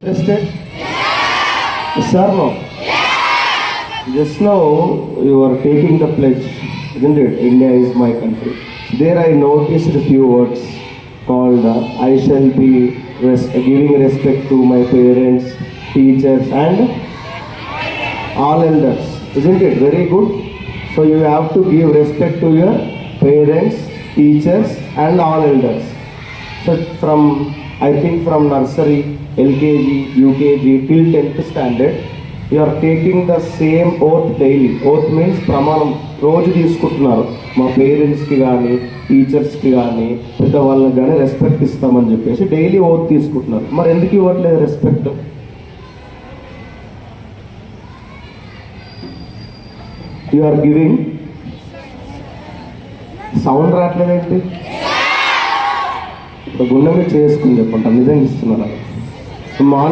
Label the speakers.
Speaker 1: Interested? Yes or no? Just now you are taking the pledge, isn't it? India is my country. There I noticed a few words called I shall be giving respect to my parents, teachers and all elders. Isn't it very good? So you have to give respect to your parents, teachers and all elders. So I think from nursery, LKG, UKG till 10th standard, you are taking the same oath daily. Oath means ప్రమాణం రోజు తీసుకుంటున్నారు. మా పేరెంట్స్కి కానీ టీచర్స్కి కానీ పెద్దవాళ్ళకి కానీ రెస్పెక్ట్ ఇస్తామని చెప్పేసి డైలీ ఓత్ తీసుకుంటున్నారు. మరి ఎందుకు ఇవ్వట్లేదు respect? You are giving sound రావట్లేదేంటి? గుండె మీద చేసుకుని చెప్పంటారు నిజంగా ఇస్తున్నారు.